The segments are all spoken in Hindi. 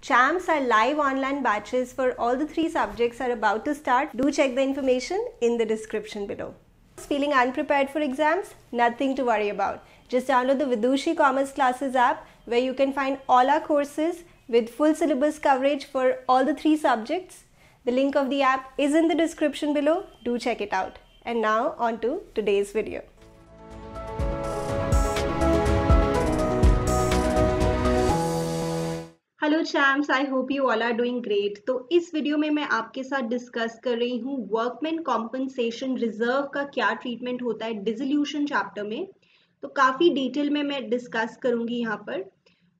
CHAMPS are live online batches for all the 3 subjects are about to start. Do check the information in the description below. Feeling unprepared for exams? Nothing to worry about. Just download the Vidushi Commerce Classes app where you can find all our courses with full syllabus coverage for all the 3 subjects. The link of the app is in the description below. Do check it out. And now on to today's video. Hello champs, I hope you all are doing great. तो इस वीडियो में मैं आपके साथ डिस्कस कर रही हूँ वर्कमैन कॉम्पनसेशन रिजर्व का क्या ट्रीटमेंट होता है डिसोल्यूशन चैप्टर में। तो काफ़ी डिटेल में मैं डिस्कस करूँगी यहाँ पर।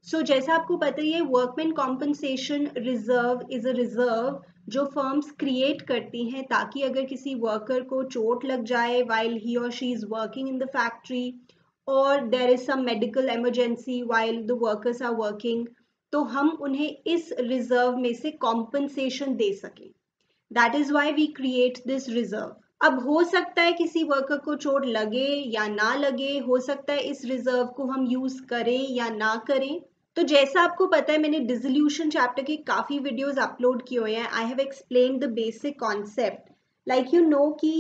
जैसा आपको पता ही है, workman compensation reserve is a reserve जो फर्म्स क्रिएट करती हैं ताकि अगर किसी वर्कर को चोट लग जाए वाइल ही और she is working in the factory और there is some medical emergency while the workers are working, तो हम उन्हें इस रिजर्व में से कॉम्पनसेशन दे सकें। That is why we create this reserve. अब हो सकता है किसी वर्कर को चोट लगे या ना लगे, हो सकता है इस रिजर्व को हम यूज करें या ना करें। तो जैसा आपको पता है, मैंने डिसोल्यूशन चैप्टर के काफी वीडियोस अपलोड किए हुए हैं। I have explain the basic concept like you know कि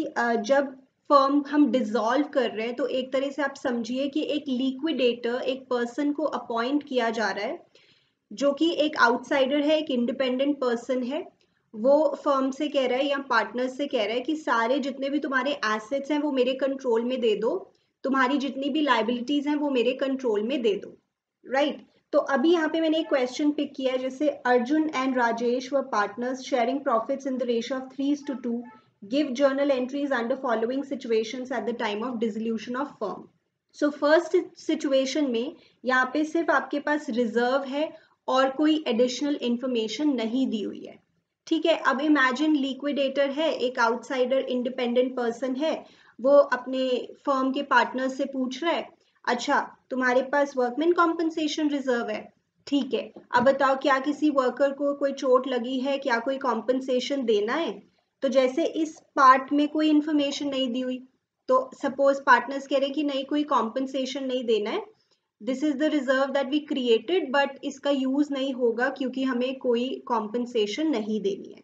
जब फर्म हम डिसॉल्व कर रहे हैं तो एक तरह से आप समझिए कि एक लिक्विडेटर, एक पर्सन को अपॉइंट किया जा रहा है जो कि एक आउटसाइडर है, एक इंडिपेंडेंट पर्सन है। वो फर्म से कह रहा है या पार्टनर्स से कह रहा है कि सारे जितने भी तुम्हारे एसेट्स हैं वो मेरे कंट्रोल में दे दो, तुम्हारी जितनी भी लाइबिलिटीज हैं वो मेरे कंट्रोल में दे दो, राइट। तो अभी यहाँ पे मैंने एक क्वेश्चन पिक किया है, जैसे Arjun and Rajesh were partners sharing profits in the ratio of 3:2, give journal entries under following situations at the time of dissolution of firm. So first situation में यहाँ पे सिर्फ आपके पास रिजर्व है और कोई एडिशनल इंफॉर्मेशन नहीं दी हुई है, ठीक है। अब इमेजिन लिक्विडेटर है, एक आउटसाइडर इंडिपेंडेंट पर्सन है, वो अपने फर्म के पार्टनर से पूछ रहा है, अच्छा तुम्हारे पास वर्कमैन कॉम्पनसेशन रिजर्व है, ठीक है, अब बताओ क्या किसी वर्कर को कोई चोट लगी है, क्या कोई कॉम्पनसेशन देना है। तो जैसे इस पार्ट में कोई इंफॉर्मेशन नहीं दी हुई, तो सपोज पार्टनर्स कह रहे हैं कि नहीं, कोई कॉम्पनसेशन नहीं देना है, this is the reserve that we created, but इसका यूज नहीं होगा क्योंकि हमें कोई कॉम्पनसेशन नहीं देनी है।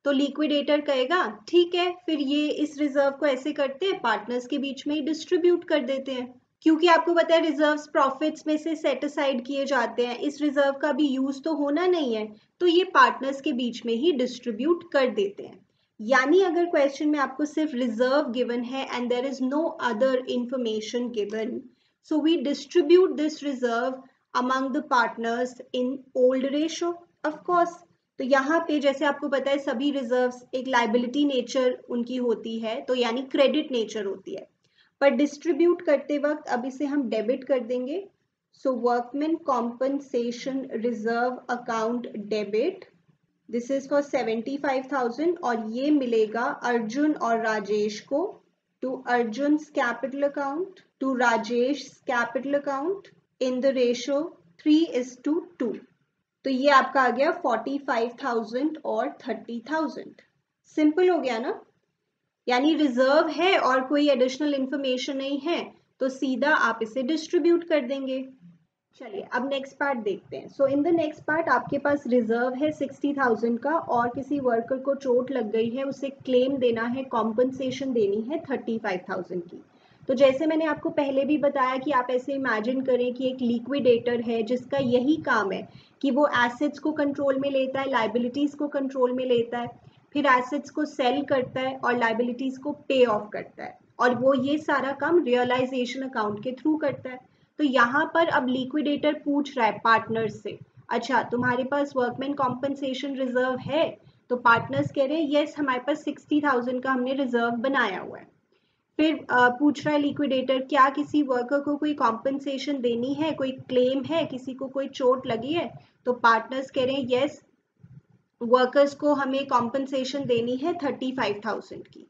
तो लिक्विडेटर कहेगा ठीक है, फिर ये इस रिजर्व को ऐसे करते हैं, पार्टनर्स के बीच में ही डिस्ट्रीब्यूट कर देते हैं, क्योंकि आपको पता है रिजर्व्स प्रॉफिट्स में से सेट असाइड किए जाते हैं, इस रिजर्व का भी यूज तो होना नहीं है, तो ये पार्टनर्स के बीच में ही डिस्ट्रीब्यूट कर देते हैं। यानी अगर क्वेश्चन में आपको सिर्फ रिजर्व गिवन है and there is no other information given, so we distribute this reserve among the partners in old ratio, of course। तो यहाँ पे जैसे आपको पता है सभी रिजर्व्स एक लाइबिलिटी नेचर उनकी होती है, तो यानी क्रेडिट नेचर होती है, पर डिस्ट्रीब्यूट करते वक्त अब इसे हम डेबिट कर देंगे। So workman compensation reserve account debit, this is for 75,000 और ये मिलेगा अर्जुन और राजेश को, to Arjun's capital account, to Rajesh's capital account in the ratio 3:2। तो ये आपका आ गया 45,000 और 30,000। सिंपल हो गया ना, यानी रिजर्व है और कोई एडिशनल इंफॉर्मेशन नहीं है, तो सीधा आप इसे डिस्ट्रीब्यूट कर देंगे। चलिए अब नेक्स्ट पार्ट देखते हैं। सो इन द नेक्स्ट पार्ट आपके पास रिजर्व है 60,000 का और किसी वर्कर को चोट लग गई है, उसे क्लेम देना है, कॉम्पनसेशन देनी है 35,000 की। तो जैसे मैंने आपको पहले भी बताया कि आप ऐसे इमेजिन करें कि एक लिक्विडेटर है जिसका यही काम है कि वो एसेट्स को कंट्रोल में लेता है, लाइबिलिटीज़ को कंट्रोल में लेता है, फिर एसेट्स को सेल करता है और लाइबिलिटीज़ को पे ऑफ करता है, और वो ये सारा काम रियलाइजेशन अकाउंट के थ्रू करता है। तो यहाँ पर अब लिक्विडेटर पूछ रहा है पार्टनर्स से, अच्छा तुम्हारे पास वर्कमैन कॉम्पनसेशन रिजर्व है। तो पार्टनर्स कह रहे हैं यस, हमारे पास 60,000 का हमने रिजर्व बनाया हुआ है। फिर पूछ रहा है लिक्विडेटर, क्या किसी वर्कर को कोई कॉम्पनसेशन देनी है, कोई क्लेम है, किसी को कोई चोट लगी है। तो पार्टनर्स कह रहे हैं यस, वर्कर्स को हमें कॉम्पनसेशन देनी है 35,000 की।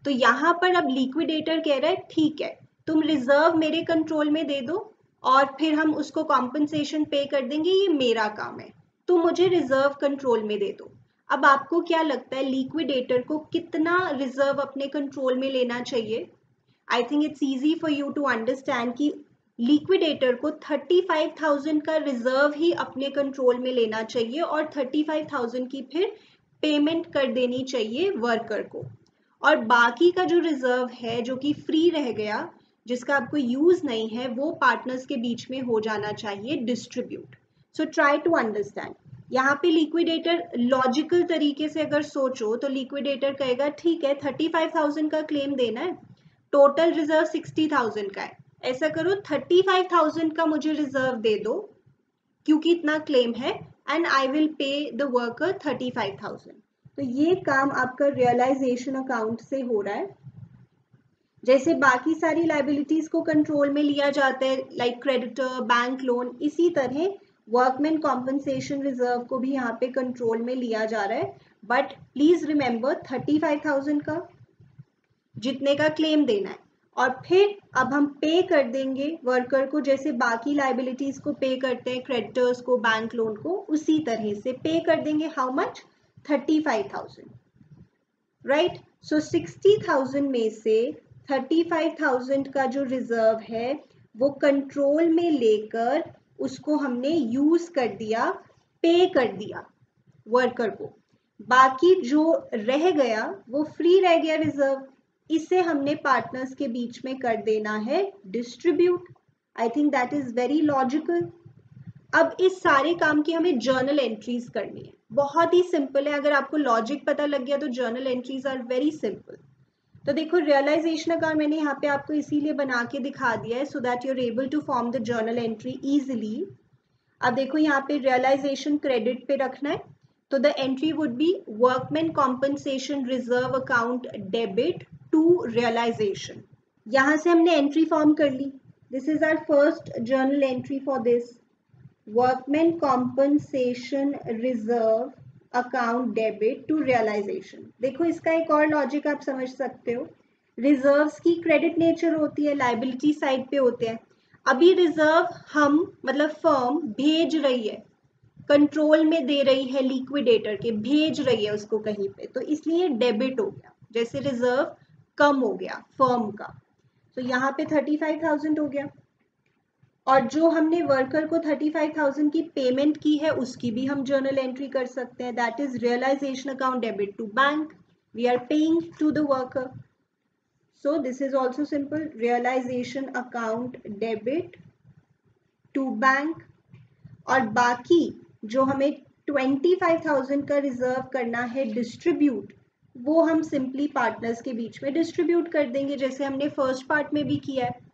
तो यहाँ पर अब लिक्विडेटर कह रहा है ठीक है, तुम रिजर्व मेरे कंट्रोल में दे दो और फिर हम उसको कॉम्पनसेशन पे कर देंगे, ये मेरा काम है, तुम मुझे रिजर्व कंट्रोल में दे दो। अब आपको क्या लगता है लिक्विडेटर को कितना रिजर्व अपने कंट्रोल में लेना चाहिए? I think it's easy for you to understand कि लिक्विडेटर को 35,000 का रिजर्व ही अपने कंट्रोल में लेना चाहिए और 35,000 की फिर पेमेंट कर देनी चाहिए वर्कर को, और बाकी का जो रिजर्व है जो कि फ्री रह गया, जिसका आपको यूज नहीं है, वो पार्टनर्स के बीच में हो जाना चाहिए distribute. So try to understand. यहाँ पे लिक्विडेटर लॉजिकल तरीके से अगर सोचो तो लिक्विडेटर कहेगा ठीक है 35,000 का क्लेम देना है, टोटल रिजर्व 60,000 का है, ऐसा करो 35,000 का मुझे रिजर्व दे दो क्योंकि इतना क्लेम है, एंड आई विल पे द वर्कर 35,000। तो ये काम आपका रियलाइजेशन अकाउंट से हो रहा है। जैसे बाकी सारी लाइबिलिटीज को कंट्रोल में लिया जाता है लाइक क्रेडिटर, बैंक लोन, इसी तरह वर्कमैन कॉम्पनसेशन रिजर्व को भी यहाँ पे कंट्रोल में लिया जा रहा है। बट प्लीज रिमेंबर 35,000 का जितने का क्लेम देना है, और फिर अब हम पे कर देंगे वर्कर को जैसे बाकी लाइबिलिटीज को पे करते हैं, क्रेडिटर्स को, बैंक लोन को, उसी तरह से पे कर देंगे। How much? 35,000, राइट। सो 60,000 में से 35,000 का जो रिजर्व है वो कंट्रोल में लेकर उसको हमने यूज कर दिया, पे कर दिया वर्कर को। बाकी जो रह गया वो फ्री रह गया रिजर्व, इसे हमने पार्टनर्स के बीच में कर देना है distribute. I think that is very logical. अब इस सारे काम की हमें जर्नल एंट्रीज करनी है। बहुत ही सिंपल है, अगर आपको लॉजिक पता लग गया तो journal entries are very simple. तो देखो रियलाइजेशन अकाउंट मैंने यहाँ पे आपको इसीलिए बना के दिखा दिया है so that you are able to form the journal entry easily. अब देखो यहाँ पे रियलाइजेशन क्रेडिट पे रखना है, तो the entry would be workman compensation reserve account debit to realisation. यहाँ से हमने एंट्री फॉर्म कर ली। This is our first journal entry for this workman compensation reserve account debit to realisation. देखो इसका एक और लॉजिक आप समझ सकते हो, रिजर्व्स की क्रेडिट नेचर होती है, लाइबिलिटी साइड पे होते हैं। अभी रिजर्व हम मतलब फर्म भेज रही है, कंट्रोल में दे रही है लिक्विडेटर के, भेज रही है उसको कहीं पे, तो इसलिए डेबिट हो गया, जैसे रिजर्व कम हो गया फर्म का। तो यहाँ पे 35,000 हो गया, और जो हमने वर्कर को 35,000 की पेमेंट की है उसकी भी हम जर्नल एंट्री कर सकते हैं, that is realisation account debit to bank, we are paying to the worker. So this is also simple, realisation account debit to bank. और बाकी जो हमें 25,000 का रिजर्व करना है डिस्ट्रीब्यूट, वो हम सिंपली पार्टनर्स के बीच में डिस्ट्रीब्यूट कर देंगे जैसे हमने फर्स्ट पार्ट में भी किया है।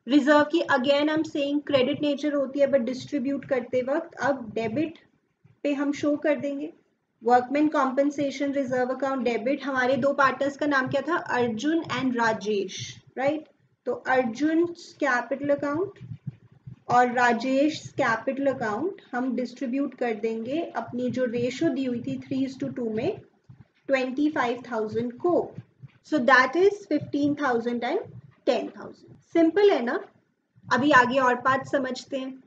रिजर्व की अगेन हम सेइंग क्रेडिट नेचर होती है, बट डिस्ट्रीब्यूट करते वक्त अब डेबिट पे हम शो कर देंगे। Workman compensation reserve account debit, हमारे दो पार्टनर्स का नाम क्या था? Arjun and Rajesh, right. तो अर्जुन कैपिटल अकाउंट और राजेश कैपिटल अकाउंट हम डिस्ट्रीब्यूट कर देंगे अपनी जो रेशो दी हुई थी 3:2 में 25,000 को। So that is 15,000 and 10,000। Simple है ना। अभी आगे और पार्ट समझते हैं।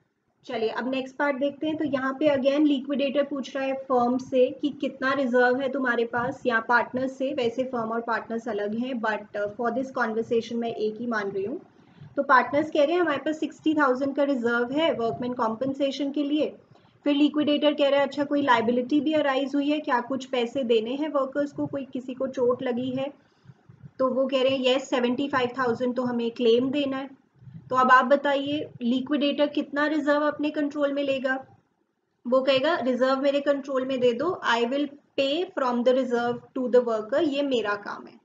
चलिए अब नेक्स्ट पार्ट देखते हैं। तो यहाँ पे अगेन लिक्विडेटर पूछ रहा है फर्म से कि कितना रिजर्व है तुम्हारे पास, या पार्टनर्स से, वैसे फर्म और पार्टनर्स अलग हैं बट फॉर दिस कॉन्वर्सेशन मैं एक ही मान रही हूँ। तो पार्टनर्स कह रहे हैं हमारे पास 60,000 का रिजर्व है वर्कमैन कॉम्पनसेशन के लिए। फिर लिक्विडेटर कह रहा है अच्छा कोई लाइबिलिटी भी अराइज हुई है क्या, कुछ पैसे देने हैं वर्कर्स को, कोई किसी को चोट लगी है? तो वो कह रहे हैं येस 75,000 तो हमें क्लेम देना है। तो अब आप बताइए लिक्विडेटर कितना रिजर्व अपने कंट्रोल में लेगा? वो कहेगा रिजर्व मेरे कंट्रोल में दे दो, I will pay from the reserve to the worker, ये मेरा काम है।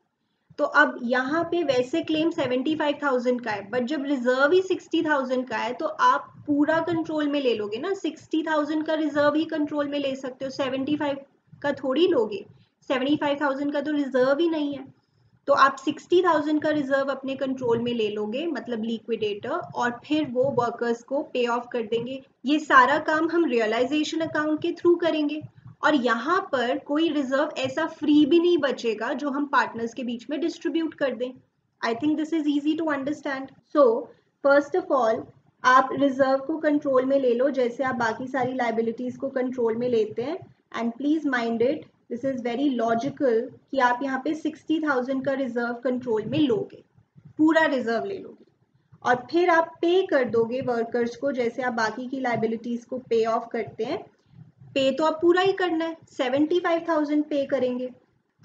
तो अब यहाँ पे वैसे क्लेम 75,000 का है, बट जब रिजर्व ही 60,000 का है तो आप पूरा कंट्रोल में ले लोगे ना, 60,000 का रिजर्व ही कंट्रोल में ले सकते हो, 75 का थोड़ी लोगे। 75,000 का तो रिजर्व ही नहीं है, तो आप 60,000 का रिजर्व अपने कंट्रोल में ले लोगे, मतलब लिक्विडेटर, और फिर वो वर्कर्स को पे ऑफ कर देंगे। ये सारा काम हम रियलाइजेशन अकाउंट के थ्रू करेंगे, और यहाँ पर कोई रिजर्व ऐसा फ्री भी नहीं बचेगा जो हम पार्टनर्स के बीच में डिस्ट्रीब्यूट कर दें। I think this is easy to understand. So first of all आप रिजर्व को कंट्रोल में ले लो जैसे आप बाकी सारी लाइबिलिटीज को कंट्रोल में लेते हैं, and please mind it, this is very logical कि आप यहाँ पे 60,000 का रिजर्व कंट्रोल में लोगे, पूरा रिजर्व ले लोगे। और फिर आप पे कर दोगे वर्कर्स को, जैसे आप बाकी की लाइबिलिटीज को पे ऑफ करते हैं। पे तो आप पूरा ही करना है, 75,000 पे करेंगे।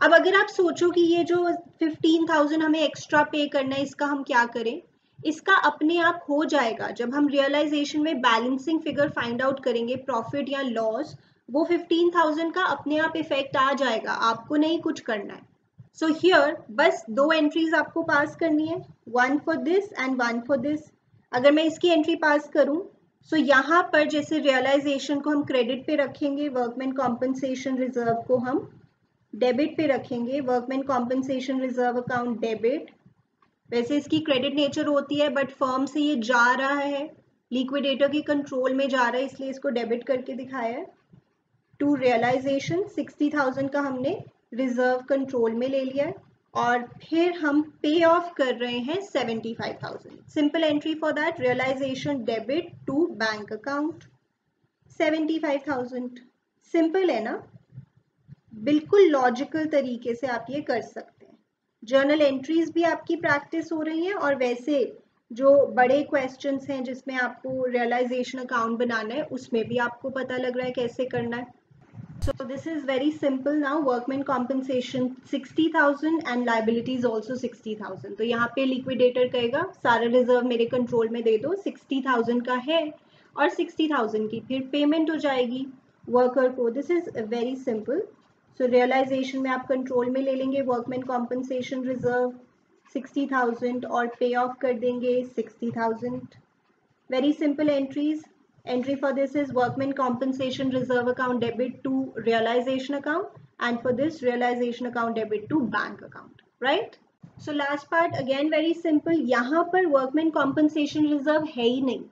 अब अगर आप सोचो कि ये जो 15,000 हमें एक्स्ट्रा पे करना है, इसका हम क्या करें, इसका अपने आप हो जाएगा। जब हम रियलाइजेशन में बैलेंसिंग फिगर फाइंड आउट करेंगे, प्रॉफिट या लॉस, वो 15,000 का अपने आप इफेक्ट आ जाएगा, आपको नहीं कुछ करना है। सो हियर बस 2 एंट्रीज आपको पास करनी है, 1 for this and 1 for this. अगर मैं इसकी एंट्री पास करूं, सो यहाँ पर जैसे रियलाइजेशन को हम क्रेडिट पे रखेंगे, वर्कमैन कॉम्पनसेशन रिजर्व को हम डेबिट पे रखेंगे, workman compensation reserve account debit. वैसे इसकी क्रेडिट नेचर होती है, बट फर्म से ये जा रहा है, लिक्विडेटर के कंट्रोल में जा रहा है, इसलिए इसको डेबिट करके दिखाया है। टू रियलाइजेशन 60,000 का हमने रिजर्व कंट्रोल में ले लिया है, और फिर हम पे ऑफ कर रहे हैं 75,000। Simple entry for that, realisation debit to bank account 75,000। Simple है ना, बिल्कुल लॉजिकल तरीके से आप ये कर सकते हैं। जर्नल एंट्रीज भी आपकी प्रैक्टिस हो रही है, और वैसे जो बड़े क्वेश्चंस हैं जिसमें आपको रियलाइजेशन अकाउंट बनाना है, उसमें भी आपको पता लग रहा है कैसे करना है। So this is very simple now. Workman compensation 60,000 and liabilities also 60,000. तो यहाँ पे liquidator कहेगा सारा रिजर्व मेरे कंट्रोल में दे दो, 60,000 का है, और 60,000 की फिर पेमेंट हो जाएगी वर्कर को। This is very simple. So realisation में आप कंट्रोल में ले लेंगे वर्कमैन कॉम्पनसेशन रिजर्व 60,000 और पे ऑफ कर देंगे 60,000। Very simple entries. Entry for this is workman compensation reserve account debit to realization account, and for this realization account debit to bank account, right? So last part again very simple. यहाँ पर workman compensation reserve है ही नहीं,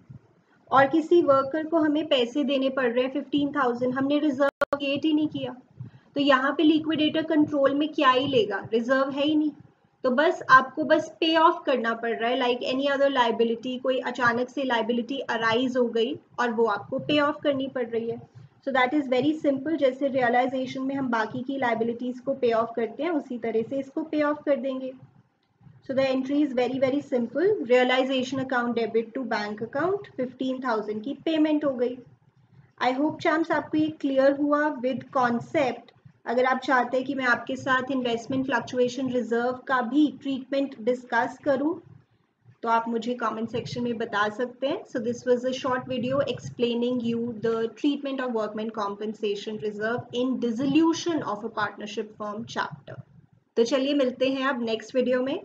और किसी वर्कर को हमें पैसे देने पड़ रहे हैं 15,000, हमने रिजर्व क्रिएट ही नहीं किया, तो यहाँ पे लिक्विडेटर कंट्रोल में क्या ही लेगा, रिजर्व है ही नहीं। तो बस आपको बस पे ऑफ करना पड़ रहा है, लाइक एनी अदर लाइबिलिटी। कोई अचानक से लाइबिलिटी अराइज हो गई और वो आपको पे ऑफ करनी पड़ रही है। So that is very simple. जैसे रियलाइजेशन में हम बाकी की लाइबिलिटीज को पे ऑफ करते हैं, उसी तरह से इसको पे ऑफ कर देंगे। So the entry is very very simple. Realization account debit to bank account 15,000 की पेमेंट हो गई। आई होप चैम्प्स आपको ये क्लियर हुआ विद कॉन्सेप्ट। अगर आप चाहते हैं कि मैं आपके साथ इन्वेस्टमेंट फ्लक्चुएशन रिजर्व का भी ट्रीटमेंट डिस्कस करूं, तो आप मुझे कमेंट सेक्शन में बता सकते हैं। So this was a short video explaining you the treatment of workman compensation reserve in dissolution of a partnership firm chapter. तो चलिए मिलते हैं अब नेक्स्ट वीडियो में।